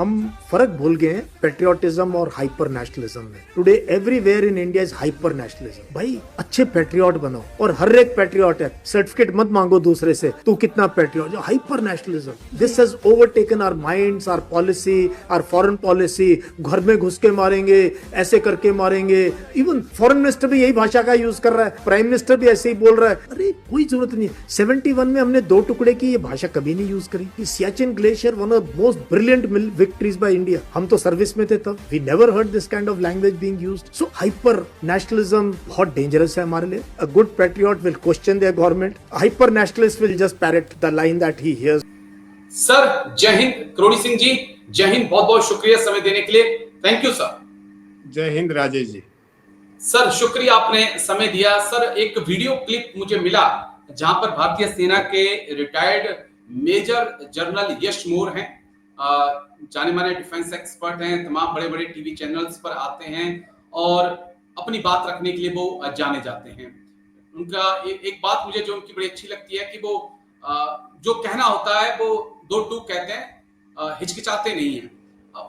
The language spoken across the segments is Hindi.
हम फर्क भूल गए हैं पेट्रियोटिज्म और हाइपर नेशनलिज्म में। Today everywhere in India is hyper nationalism. भाई अच्छे पेट्रियोट बनो और हर एक पेट्रियोट है, सर्टिफिकेट मत मांगो दूसरे से तू कितना पेट्रियोट। जो hyper nationalism, this has overtaken our minds, our policy, our foreign policy. घर में घुस के मारेंगे, ऐसे करके मारेंगे। इवन फॉरेन मिनिस्टर भी यही भाषा का यूज कर रहा है, प्राइम मिनिस्टर भी ऐसे ही बोल रहा है। अरे कोई जरूरत नहीं। 71 में हमने 2 टुकड़े की ये भाषा कभी नहीं यूज करी। Siachen glacier one of most brilliant victories by India. हम तो सर्विस में थे तब। We never heard this kind of language being used. So hyper nationalism बहुत dangerous है हमारे लिए. A good patriot will question their government. A hyper nationalist will just parrot the line that he hears. Sir जय हिंद। करोड़ी सिंह जी जय हिंद, बहुत बहुत शुक्रिया समय देने के लिए। Thank you sir. जय हिंद राजेश जी। सर शुक्रिया आपने समय दिया। सर एक वीडियो क्लिप मुझे मिला जहां पर भारतीय सेना के रिटायर्ड मेजर जनरल यश मोर हैं, जाने माने डिफेंस एक्सपर्ट हैं, तमाम बड़े बड़े टीवी चैनल्स पर आते हैं और अपनी बात रखने के लिए वो जाने जाते हैं। उनका एक बात मुझे जो उनकी बड़ी अच्छी लगती है कि वो जो कहना होता है वो 2 टूक कहते हैं, हिचकिचाते नहीं हैं।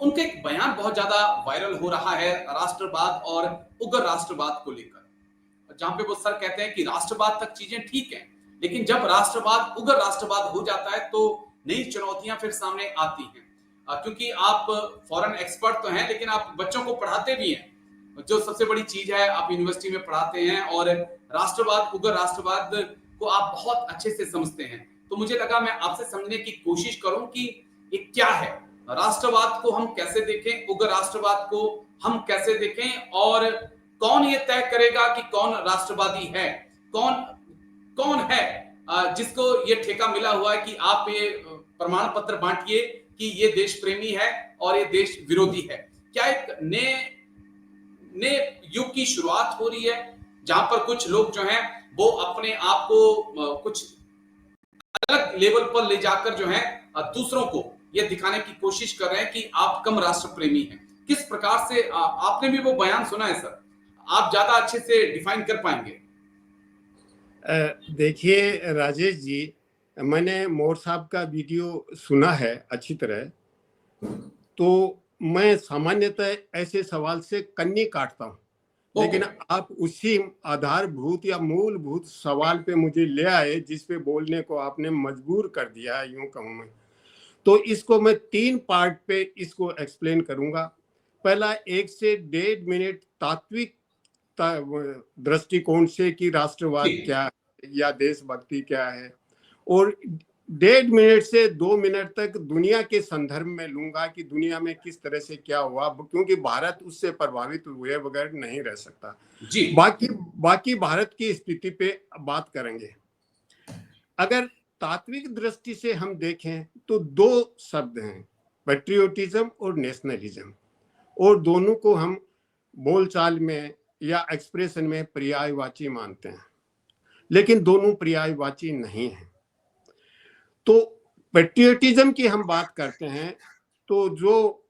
उनका एक बयान बहुत ज्यादा वायरल हो रहा है राष्ट्रवाद और उग्र राष्ट्रवाद को लेकर, जहां पे वो सर कहते हैं कि राष्ट्रवाद तक चीजें ठीक हैं, लेकिन जब राष्ट्रवाद उग्र राष्ट्रवाद हो जाता है तो नई चुनौतियां फिर सामने आती हैं। क्योंकि आप फॉरेन एक्सपर्ट तो हैं, लेकिन आप बच्चों को पढ़ाते भी हैं, जो सबसे बड़ी चीज है। आप यूनिवर्सिटी में पढ़ाते हैं और राष्ट्रवाद उग्र राष्ट्रवाद को आप बहुत अच्छे से समझते हैं। तो मुझे लगा मैं आपसे समझने की कोशिश करूं कि ये क्या है, राष्ट्रवाद को हम कैसे देखें, उग्र राष्ट्रवाद को हम कैसे देखें, और कौन ये तय करेगा कि कौन राष्ट्रवादी है, कौन है जिसको ये ठेका मिला हुआ है कि आप ये प्रमाण पत्र बांटिए कि ये देश प्रेमी है और ये देश विरोधी है। क्या एक नए युग की शुरुआत हो रही है जहां पर कुछ लोग जो हैं वो अपने आप को कुछ अलग लेवल पर ले जाकर जो है दूसरों को ये दिखाने की कोशिश कर रहे हैं कि आप कम राष्ट्र प्रेमी हैं? किस प्रकार से आपने भी वो बयान सुना है सर, आप ज्यादा अच्छे से डिफाइन कर पाएंगे? देखिए राजेश जी, मैंने मोर साहब का वीडियो सुना है अच्छी तरह। तो मैं सामान्यतः ऐसे सवाल से कन्नी काटता हूँ, लेकिन आप उसी आधारभूत या मूलभूत सवाल पे मुझे ले आए जिस पे बोलने को आपने मजबूर कर दिया है, यूं कहूँ मैं। तो इसको मैं 3 पार्ट पे इसको एक्सप्लेन करूंगा। पहला 1 से 1.5 मिनट तात्विक दृष्टिकोण से कि राष्ट्रवाद क्या है या देशभक्ति क्या है, और 1.5 मिनट से 2 मिनट तक दुनिया के संदर्भ में लूंगा कि दुनिया में किस तरह से क्या हुआ, क्योंकि भारत उससे प्रभावित हुए बगैर नहीं रह सकता जी। बाकी भारत की स्थिति पे बात करेंगे। अगर तात्विक दृष्टि से हम देखें तो 2 शब्द हैं, पेट्रियोटिज्म और नेशनलिज्म, और दोनों को हम बोलचाल में या एक्सप्रेशन में पर्यायवाची मानते हैं, लेकिन दोनों पर्यायवाची नहीं हैं। तो पेट्रियोटिज्म की हम बात करते हैं तो जो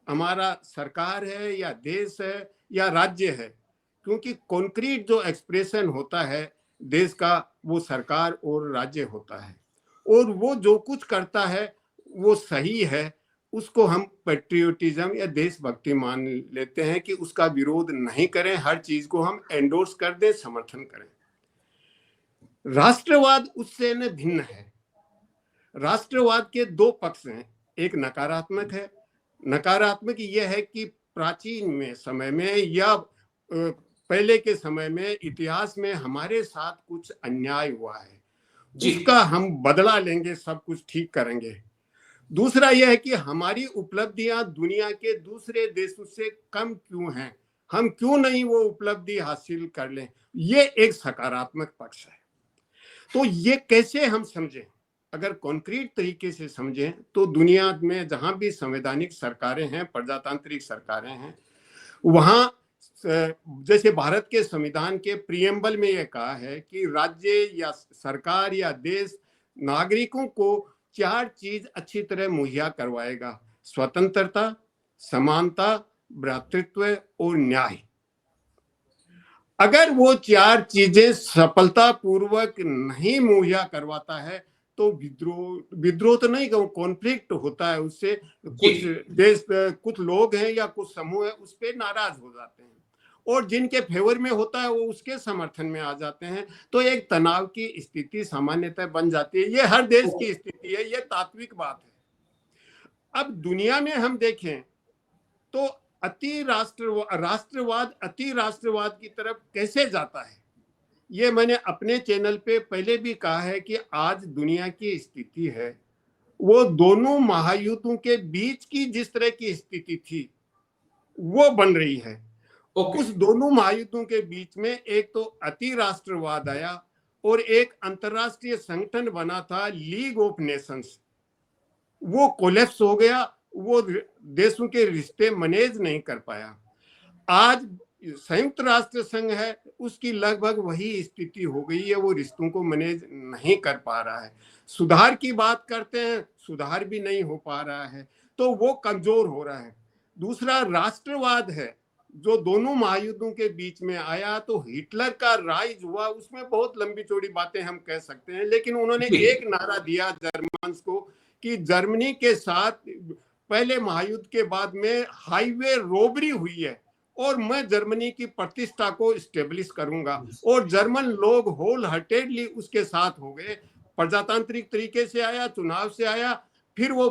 हमारा सरकार है या देश है या राज्य है, क्योंकि कॉन्क्रीट जो एक्सप्रेशन होता है देश का वो सरकार और राज्य होता है, और वो जो कुछ करता है वो सही है, उसको हम पेट्रियोटिज्म या देशभक्ति मान लेते हैं कि उसका विरोध नहीं करें, हर चीज को हम एंडोर्स कर दें, समर्थन करें। राष्ट्रवाद उससे न भिन्न है। राष्ट्रवाद के 2 पक्ष हैं, एक नकारात्मक है। नकारात्मक यह है कि प्राचीन में समय में या पहले के समय में इतिहास में हमारे साथ कुछ अन्याय हुआ है, जिसका हम बदला लेंगे, सब कुछ ठीक करेंगे। दूसरा यह है कि हमारी उपलब्धियां दुनिया के दूसरे देशों से कम क्यों हैं, हम क्यों नहीं वो उपलब्धि हासिल कर लें, ये एक सकारात्मक पक्ष है। तो ये कैसे हम समझें? अगर कॉन्क्रीट तरीके से समझें तो दुनिया में जहां भी संवैधानिक सरकारें हैं, प्रजातांत्रिक सरकारें हैं, वहां जैसे भारत के संविधान के प्रियम्बल में यह कहा है कि राज्य या सरकार या देश नागरिकों को 4 चीज अच्छी तरह मुहैया करवाएगा: स्वतंत्रता, समानता, भ्रातृत्व और न्याय। अगर वो 4 चीजें सफलतापूर्वक नहीं मुहैया करवाता है तो विद्रोह तो नहीं कहूँ, कॉन्फ्लिक्ट होता है उससे। कुछ लोग हैं या कुछ समूह है उस पर नाराज हो जाते हैं, और जिनके फेवर में होता है वो उसके समर्थन में आ जाते हैं। तो एक तनाव की स्थिति सामान्यतः बन जाती है। ये हर देश की स्थिति है, ये तात्विक बात है। अब दुनिया में हम देखें तो राष्ट्रवाद अति राष्ट्रवाद की तरफ कैसे जाता है, ये मैंने अपने चैनल पे पहले भी कहा है कि आज दुनिया की स्थिति है वो दोनों महायुद्धों के बीच की जिस तरह की स्थिति थी वो बन रही है। उस दोनों महायुद्धों के बीच में एक तो अति राष्ट्रवाद आया और एक अंतरराष्ट्रीय संगठन बना था लीग ऑफ नेशंस, वो कोलैप्स हो गया, वो देशों के रिश्ते मैनेज नहीं कर पाया। आज संयुक्त राष्ट्र संघ है, उसकी लगभग वही स्थिति हो गई है, वो रिश्तों को मैनेज नहीं कर पा रहा है। सुधार की बात करते हैं, सुधार भी नहीं हो पा रहा है, तो वो कमजोर हो रहा है। दूसरा राष्ट्रवाद है जो दोनों महायुद्धों के बीच में आया, तो हिटलर का राइज हुआ, उसमें बहुत लंबी चौड़ी बातें हम कह सकते हैं, लेकिन उन्होंने एक नारा दिया जर्मन्स को कि जर्मनी के साथ पहले महायुद्ध के बाद में हाईवे रोबरी हुई है और मैं जर्मनी की प्रतिष्ठा को स्टेब्लिश करूंगा, और जर्मन लोग होल हार्टेडली उसके साथ हो गए। प्रजातांत्रिक तरीके से आया, चुनाव से आया, फिर वो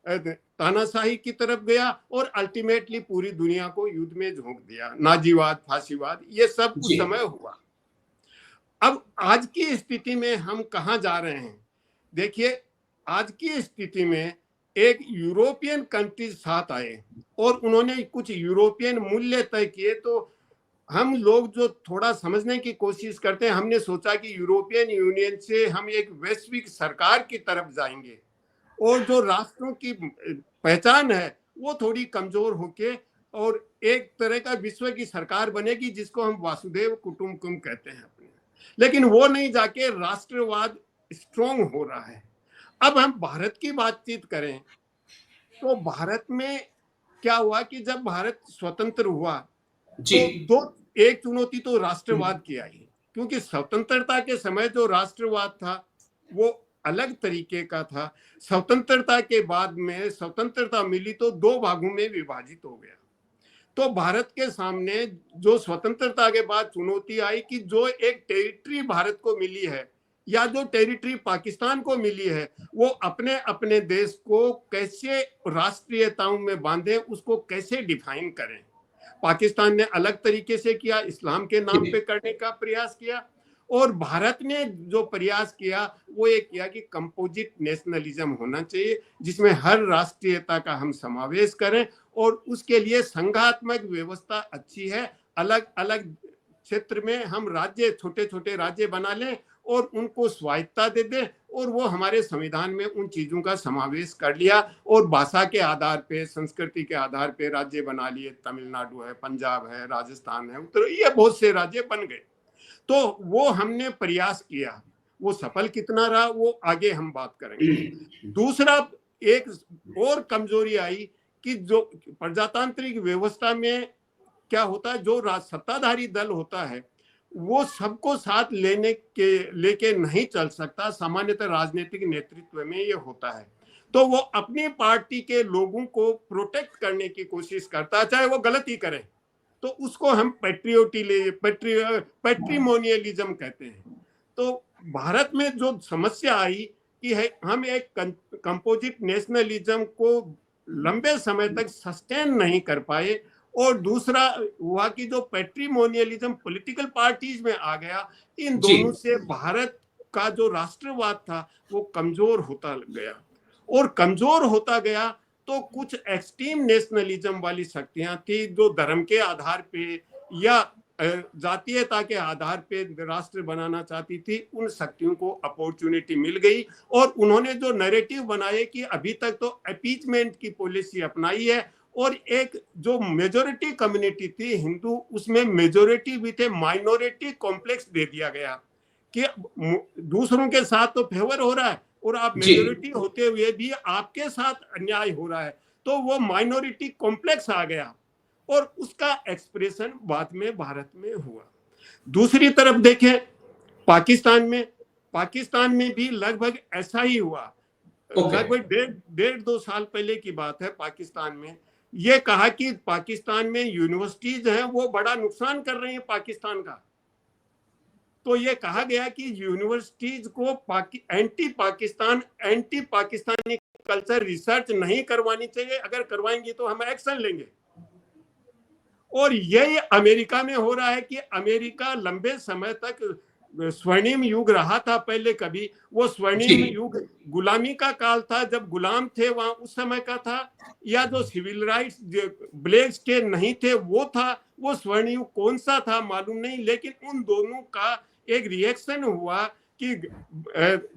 तानाशाही की तरफ गया और अल्टीमेटली पूरी दुनिया को युद्ध में झोंक दिया। नाजीवाद, फांसीवाद, ये सब उस समय हुआ। अब आज की स्थिति में हम कहाँ जा रहे हैं? देखिए, आज की स्थिति में एक यूरोपियन कंट्रीज साथ आए और उन्होंने कुछ यूरोपियन मूल्य तय किए। तो हम लोग जो थोड़ा समझने की कोशिश करते हैं, हमने सोचा कि यूरोपियन यूनियन से हम एक वैश्विक सरकार की तरफ जाएंगे और जो राष्ट्रों की पहचान है वो थोड़ी कमजोर होके और एक तरह का विश्व की सरकार बनेगी जिसको हम वासुदेव कुटुंबकम कहते हैं अपने। लेकिन वो नहीं, जाके राष्ट्रवाद स्ट्रॉन्ग हो रहा है। अब हम भारत की बातचीत करें तो भारत में क्या हुआ कि जब भारत स्वतंत्र हुआ तो एक चुनौती तो राष्ट्रवाद की आई, क्योंकि स्वतंत्रता के समय जो राष्ट्रवाद था वो अलग तरीके का था। स्वतंत्रता के बाद में स्वतंत्रता मिली तो दो भागों में विभाजित हो गया। तो भारत के सामने जो स्वतंत्रता के बाद चुनौती आई कि जो एक टेरिटरी भारत को मिली है या जो टेरिटरी पाकिस्तान को मिली है, वो अपने अपने देश को कैसे राष्ट्रीयताओं में बांधे, उसको कैसे डिफाइन करें। पाकिस्तान ने अलग तरीके से किया, इस्लाम के नाम पे करने का प्रयास किया, और भारत ने जो प्रयास किया वो ये किया कि कंपोजिट नेशनलिज्म होना चाहिए जिसमें हर राष्ट्रीयता का हम समावेश करें, और उसके लिए संघात्मक व्यवस्था अच्छी है। अलग अलग क्षेत्र में हम राज्य, छोटे छोटे राज्य बना लें और उनको स्वायत्ता दे दें, और वो हमारे संविधान में उन चीजों का समावेश कर लिया। और भाषा के आधार पे, संस्कृति के आधार पे राज्य बना लिए। तमिलनाडु है, पंजाब है, राजस्थान है, उत्तर, ये बहुत से राज्य बन गए। तो वो हमने प्रयास किया, वो सफल कितना रहा वो आगे हम बात करेंगे। दूसरा, एक और कमजोरी आई कि जो प्रजातांत्रिक व्यवस्था में क्या होता है, जो सत्ताधारी दल होता है वो सबको साथ लेके नहीं चल सकता। सामान्यतः राजनीतिक नेतृत्व में ये होता है, तो वो अपनी पार्टी के लोगों को प्रोटेक्ट करने की कोशिश करता है, चाहे वो गलती करे, तो उसको हम पैट्रिमोनियलिज्म कहते हैं। तो भारत में जो समस्या आई कि है हम एक कंपोजिट नेशनलिज्म को लंबे समय तक सस्टेन नहीं कर पाए, और दूसरा हुआ कि जो पैट्रिमोनियलिज्म पॉलिटिकल पार्टीज में आ गया, इन दोनों से भारत का जो राष्ट्रवाद था वो कमजोर होता गया, और कमजोर होता गया तो कुछ एक्सट्रीम नेशनलिज्म वाली शक्तियां थी जो धर्म के आधार पे या जातीयता के आधार पे राष्ट्र बनाना चाहती थी। उन शक्तियों को अपॉर्चुनिटी मिल गई और उन्होंने जो नैरेटिव बनाए कि अभी तक तो अपीचमेंट की पॉलिसी अपनाई है, और एक जो मेजोरिटी कम्युनिटी थी हिंदू, उसमें मेजोरिटी भी थे, माइनॉरिटी कॉम्प्लेक्स दे दिया गया कि दूसरों के साथ तो फेवर हो रहा है और आप मेजोरिटी होते हुए भी आपके साथ अन्याय हो रहा है, तो वो माइनॉरिटी कॉम्प्लेक्स आ गया और उसका एक्सप्रेशन बाद में भारत में हुआ। दूसरी तरफ देखें पाकिस्तान में, पाकिस्तान में भी लगभग ऐसा ही हुआ। लगभग 1.5-2 साल पहले की बात है। पाकिस्तान में ये कहा कि पाकिस्तान में यूनिवर्सिटीज हैं वो बड़ा नुकसान कर रही हैं पाकिस्तान का। तो ये कहा गया कि यूनिवर्सिटीज को एंटी पाकिस्तानी कल्चर रिसर्च नहीं करवानी चाहिए, अगर करवाएंगी तो हम एक्शन लेंगे। और यही अमेरिका में हो रहा है कि अमेरिका लंबे समय तक स्वर्णिम युग रहा था। पहले कभी वो स्वर्णिम युग गुलामी का काल था, जब गुलाम थे वहां उस समय का था, या जो सिविल राइट्स ब्लेक्स के नहीं थे वो था। वो स्वर्ण युग कौन सा था मालूम नहीं, लेकिन उन दोनों का एक रिएक्शन हुआ कि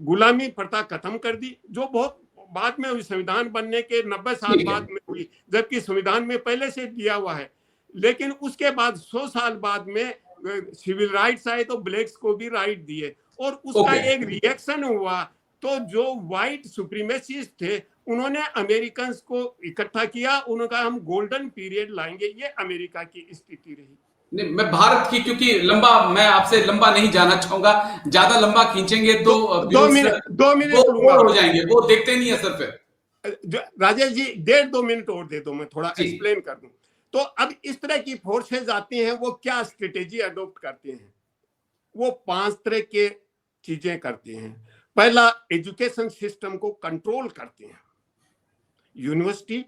गुलामी प्रथा खत्म कर दी, जो बहुत बाद में हुई, संविधान बनने के 90 साल बाद में हुई, जबकि संविधान में पहले से दिया हुआ है। लेकिन उसके बाद 100 साल बाद में सिविल राइट्स आए तो ब्लैक्स को भी राइट दिए, और उसका एक रिएक्शन हुआ। तो जो व्हाइट सुप्रीमेसिस्ट थे उन्होंने अमेरिकन को इकट्ठा किया, उन्होंने कहा हम गोल्डन पीरियड लाएंगे। ये अमेरिका की स्थिति रही। नहीं, मैं भारत की, क्योंकि मैं आपसे लंबा नहीं जाना चाहूंगा, ज्यादा लंबा खींचेंगे तो 2 मिनट हो जाएंगे, वो देखते नहीं है सर। फिर राजेश जी 1.5-2 मिनट और दे दो, मैं थोड़ा एक्सप्लेन कर दूं। तो अब इस तरह की फोर्सेज आती हैं, वो क्या स्ट्रेटेजी अडॉप्ट करते हैं? वो 5 तरह के चीजें करते हैं। पहला, एजुकेशन सिस्टम को कंट्रोल करते हैं। यूनिवर्सिटी,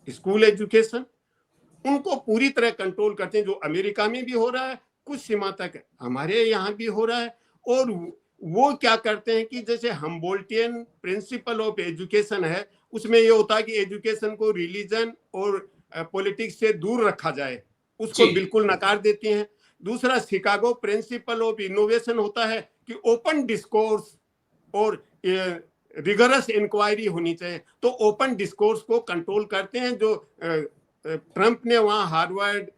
स्कूल एजुकेशन, उनको पूरी तरह कंट्रोल करते हैं, जो अमेरिका में भी हो रहा है, कुछ सीमा तक हमारे यहाँ भी हो रहा है। और वो क्या करते हैं कि जैसे हम्बोल्टियन प्रिंसिपल ऑफ एजुकेशन है, उसमें ये होता है कि एजुकेशन को रिलीजन और पॉलिटिक्स से दूर रखा जाए, उसको बिल्कुल नकार देती हैं। दूसरा, शिकागो प्रिंसिपल ऑफ इनोवेशन होता है कि ओपन डिस्कोर्स और रिगरस इंक्वायरी होनी चाहिए, तो ओपन डिस्कोर्स को कंट्रोल करते हैं। जो ट्रंप ने वहाँ हार्वर्ड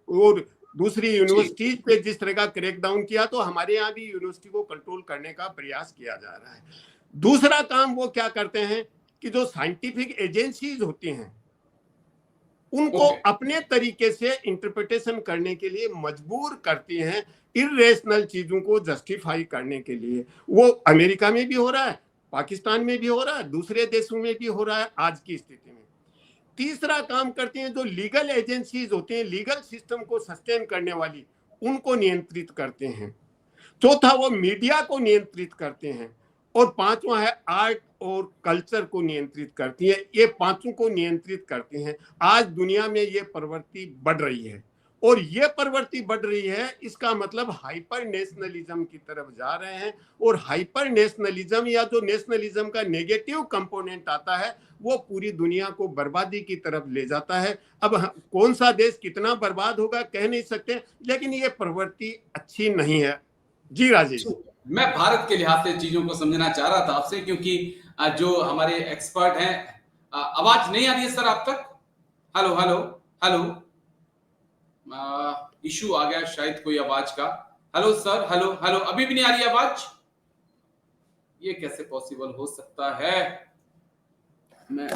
और दूसरी यूनिवर्सिटीज पे जिस तरह का क्रैकडाउन किया, तो हमारे यहाँ भी यूनिवर्सिटी को कंट्रोल करने का प्रयास किया जा रहा है। दूसरा काम वो क्या करते हैं कि जो साइंटिफिक एजेंसीज होती हैं उनको अपने तरीके से इंटरप्रिटेशन करने के लिए मजबूर करती हैं, इर्रेशनल चीजों को जस्टिफाई करने के लिए। वो अमेरिका में भी हो रहा है, पाकिस्तान में भी हो रहा है, दूसरे देशों में भी हो रहा है आज की स्थिति में। तीसरा काम करते हैं जो लीगल एजेंसीज होते हैं, लीगल सिस्टम को सस्टेन करने वाली, उनको नियंत्रित करते हैं। चौथा, वो मीडिया को नियंत्रित करते हैं। और पांचवा है आर्ट और कल्चर को नियंत्रित करती है। ये पांचों को नियंत्रित करती हैं। आज दुनिया में ये प्रवृत्ति बढ़ रही है, और ये प्रवृत्ति बढ़ रही है, इसका मतलब हाइपर नेशनलिज्म की तरफ जा रहे हैं। और हाइपर नेशनलिज्म या जो नेशनलिज्म का नेगेटिव कंपोनेंट आता है, वो पूरी दुनिया को बर्बादी की तरफ ले जाता है। अब कौन सा देश कितना बर्बाद होगा कह नहीं सकते, लेकिन ये प्रवृत्ति अच्छी नहीं है। जी राजेश, मैं भारत के लिहाज से चीजों को समझना चाह रहा था आपसे, क्योंकि जो हमारे एक्सपर्ट हैं, आवाज नहीं आ रही है सर आप तक? हेलो हेलो हेलो, इशू आ गया शायद कोई आवाज का। हेलो सर, हेलो हेलो, अभी भी नहीं आ रही आवाज? ये कैसे पॉसिबल हो सकता है? मैं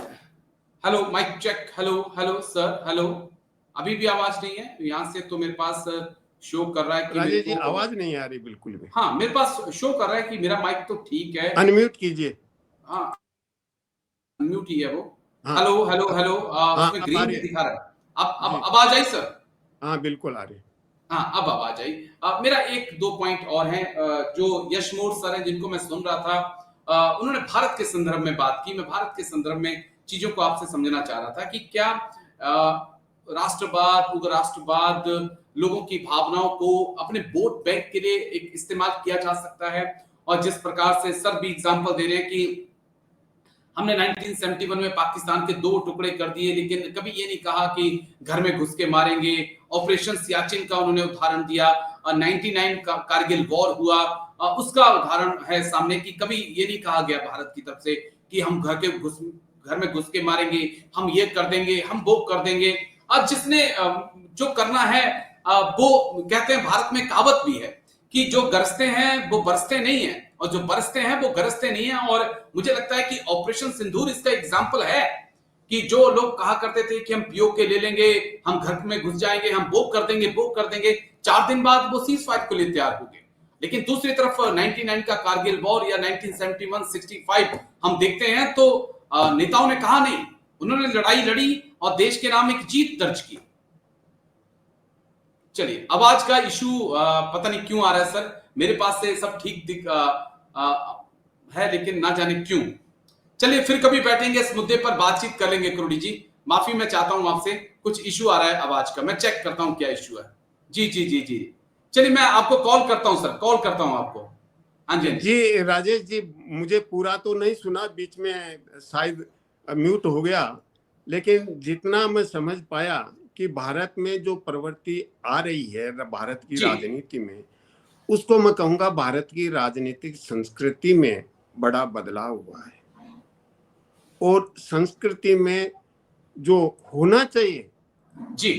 hello, mike check, hello hello sir, hello, अभी भी आवाज नहीं है। यहां से तो मेरे पास शो कर रहा है कि राजेश जी आवाज नहीं आ रही बिल्कुल भी। हाँ, मेरे पास शो कर रहा है कि मेरा माइक तो ठीक है। अनम्यूट कीजिए। हाँ, अनम्यूट ही है वो। हेलो हेलो हेलो, उसमें ग्रीन भी दिखा रहा है। अब आवाज आई सर? हाँ बिल्कुल आ रही। हाँ, अब आवाज आई। मेरा 1-2 पॉइंट और हैं जो यशमोर सर हैं जिनको मैं सुन रहा था। उन्होंने भारत के संदर्भ में बात की। मैं भारत के संदर्भ में चीजों को आपसे समझना चाह रहा था कि क्या राष्ट्रवाद, उपराष्ट्रवाद, लोगों की भावनाओं को अपने वोट बैंक के लिए एक इस्तेमाल किया जा सकता है। और जिस प्रकार से सर भी एग्जांपल दे रहे हैं कि हमने 1971 में पाकिस्तान के 2 टुकड़े कर दिए, लेकिन कभी ये नहीं कहा कि घर में घुस के मारेंगे। ऑपरेशन सियाचिन का उन्होंने उदाहरण दिया, 99 का कारगिल वॉर हुआ, उसका उदाहरण है सामने कि कभी ये नहीं कहा गया भारत की तरफ से कि हम घर में घुस के मारेंगे, हम ये कर देंगे, हम वो कर देंगे। अब जिसने जो करना है वो कहते हैं, भारत में कहावत भी है कि जो गरजते हैं वो बरसते नहीं है, और जो बरसते हैं वो गरजते नहीं है। और मुझे लगता है कि ऑपरेशन सिंदूर इसका एग्जाम्पल है कि जो लोग कहा करते थे कि हम पीओके ले लेंगे, हम घर में घुस जाएंगे, हम वो कर देंगे, 4 दिन बाद वो सीज फायर को लिए तैयार हो गए। लेकिन दूसरी तरफ 99 का कारगिल वॉर या 1971-65 हम देखते हैं तो नेताओं ने कहा नहीं, उन्होंने लड़ाई लड़ी और देश के नाम एक जीत दर्ज की। चलिए, आवाज का इशू पता नहीं क्यों आ रहा है सर, मेरे पास से सब ठीक है लेकिन ना जाने क्यों। चलिए फिर कभी बैठेंगे इस मुद्दे पर बातचीत कर लेंगे। करोड़ी जी माफी मैं चाहता हूं आपसे, कुछ इशू आ रहा है आवाज का, मैं चेक करता हूं क्या इशू है। जी जी जी जी, चलिए मैं आपको कॉल करता हूं सर, कॉल करता हूं आपको। हाँ जी जी राजेश जी, मुझे पूरा तो नहीं सुना, बीच में शायद म्यूट हो गया, लेकिन जितना मैं समझ पाया कि भारत में जो प्रवृत्ति आ रही है भारत की राजनीति में, उसको मैं कहूंगा भारत की राजनीतिक संस्कृति में बड़ा बदलाव हुआ है और संस्कृति में जो होना चाहिए जी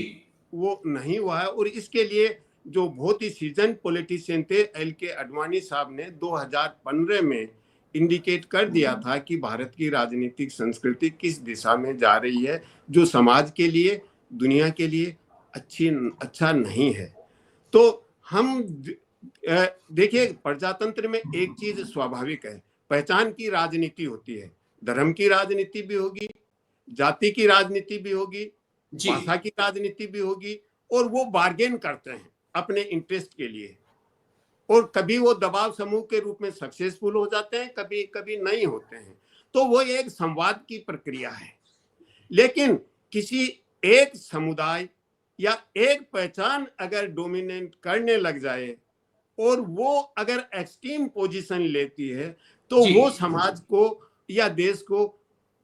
वो नहीं हुआ है। और इसके लिए जो बहुत ही सीजन पॉलिटिशियन थे LK आडवाणी साहब ने 2015 में इंडिकेट कर दिया था कि भारत की राजनीतिक संस्कृति किस दिशा में जा रही है, जो समाज के लिए, दुनिया के लिए अच्छा नहीं है। तो हम देखिए, प्रजातंत्र में एक चीज स्वाभाविक है, पहचान की राजनीति होती है, धर्म की राजनीति भी होगी, जाति की राजनीति भी होगी, भाषा की राजनीति भी होगी, और वो बार्गेन करते हैं अपने इंटरेस्ट के लिए, और कभी वो दबाव समूह के रूप में सक्सेसफुल हो जाते हैं, कभी कभी नहीं होते हैं। तो वो एक संवाद की प्रक्रिया है। लेकिन किसी एक समुदाय या एक पहचान अगर डोमिनेट करने लग जाए और वो अगर एक्सट्रीम पोजीशन लेती है, तो वो समाज को या देश को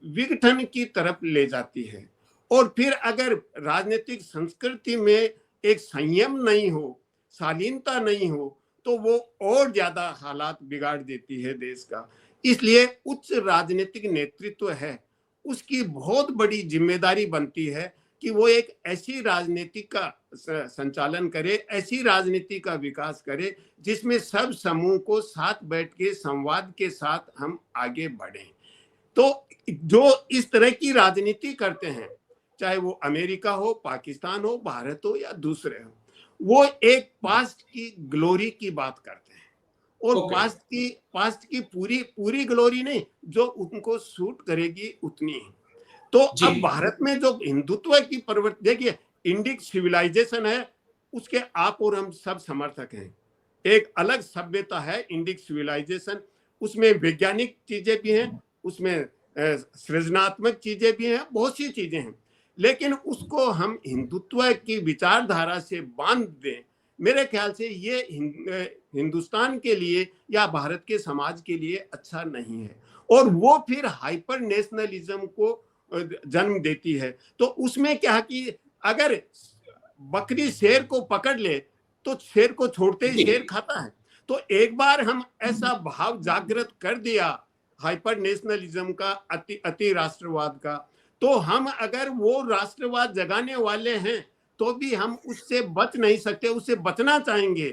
विघटन की तरफ ले जाती है। और फिर अगर राजनीतिक संस्कृति में एक संयम नहीं हो, शालीनता नहीं हो, तो वो और ज्यादा हालात बिगाड़ देती है देश का। इसलिए उच्च राजनीतिक नेतृत्व है, उसकी बहुत बड़ी जिम्मेदारी बनती है कि वो एक ऐसी राजनीति का संचालन करे, ऐसी राजनीति का विकास करे जिसमें सब समूह को साथ बैठ के संवाद के साथ हम आगे बढ़ें। तो जो इस तरह की राजनीति करते हैं, चाहे वो अमेरिका हो, पाकिस्तान हो, भारत हो या दूसरे हो, वो एक पास्ट की ग्लोरी की बात करते हैं, और पास्ट की पूरी ग्लोरी नहीं, जो उनको सूट करेगी उतनी ही। तो अब भारत में जो हिंदुत्व की प्रवृत्ति, देखिए इंडिक सिविलाइजेशन है, उसके आप और हम सब समर्थक हैं। एक अलग सभ्यता है इंडिक सिविलाइजेशन, उसमें वैज्ञानिक चीजें भी हैं, उसमें सृजनात्मक चीजें भी हैं, बहुत सी चीजें हैं, लेकिन उसको हम हिंदुत्व की विचारधारा से बांध दें, मेरे ख्याल से ये हिंदुस्तान के लिए या भारत के समाज के लिए अच्छा नहीं है। और वो फिर हाइपर नेशनलिज्म को जन्म देती है। तो उसमें क्या कि अगर बकरी शेर को पकड़ ले तो शेर को छोड़ते ही शेर खाता है। तो एक बार हम ऐसा भाव जागृत कर दिया हाइपर नेशनलिज्म का, अति राष्ट्रवाद का, तो हम अगर वो राष्ट्रवाद जगाने वाले हैं तो भी हम उससे बच नहीं सकते, उससे बचना चाहेंगे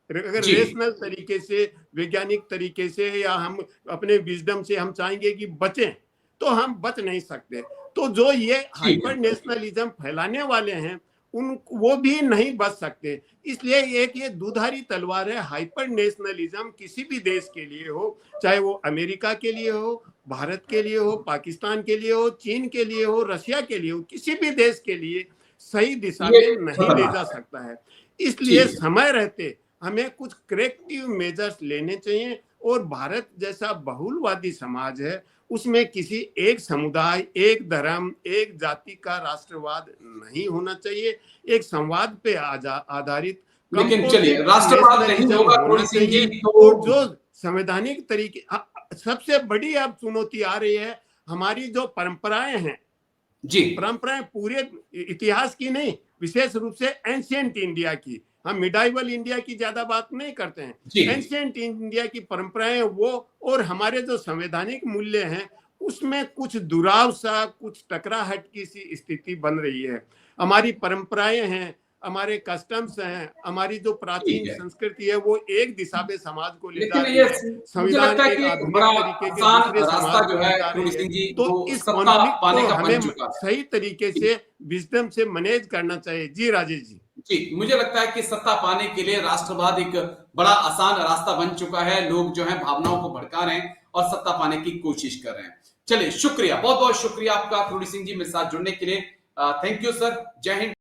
अगर रेशनल तरीके से, वैज्ञानिक तरीके से, या हम अपने विजडम से हम चाहेंगे कि बचें, तो हम बच नहीं सकते। तो जो ये हाइपर नेशनलिज्म फैलाने वाले हैं वो भी नहीं बच सकते। इसलिए एक ये दुधारी तलवार है, हाइपर नेशनलिज्म किसी भी देश के लिए हो, चाहे वो अमेरिका के लिए हो, भारत के लिए हो, पाकिस्तान के लिए हो, चीन के लिए हो, रशिया के लिए हो, किसी भी देश के लिए सही दिशा में नहीं ले जा सकता है। इसलिए समय रहते हमें कुछ करेक्टिव मेजर्स लेने चाहिए, और भारत जैसा बहुलवादी समाज है, उसमें किसी एक समुदाय, एक धर्म, एक जाति का राष्ट्रवाद नहीं होना चाहिए। एक संवाद पे आधारित, लेकिन चलिए राष्ट्रवाद नहीं होगा तो और जो संवैधानिक तरीके, सबसे बड़ी अब चुनौती आ रही है हमारी जो परंपराएं हैं जी, परंपराएं पूरे इतिहास की नहीं, विशेष रूप से एंशिएंट इंडिया की, हम मिडाइवल इंडिया की ज्यादा बात नहीं करते हैं, एंशिएंट इंडिया की परंपराएं वो, और हमारे जो संवैधानिक मूल्य हैं उसमें कुछ दुराव सा, कुछ टकराहट की सी स्थिति बन रही है। हमारी परंपराएं हैं, हमारे कस्टम्स हैं, हमारी जो प्राचीन संस्कृति है वो एक दिशा में समाज को ले जाती है, संविधान एक आधुनिक तरीके के दूसरे समाज को ले जा रही है। तो इस कॉन्फ्लिक्ट को हमें सही तरीके से विजडम से मैनेज करना चाहिए। जी राजेश जी। जी, मुझे लगता है कि सत्ता पाने के लिए राष्ट्रवाद एक बड़ा आसान रास्ता बन चुका है। लोग जो है भावनाओं को भड़का रहे हैं और सत्ता पाने की कोशिश कर रहे हैं। चलिए शुक्रिया, बहुत बहुत शुक्रिया आपका क्रोड़ी सिंह जी मेरे साथ जुड़ने के लिए। थैंक यू सर, जय हिंद।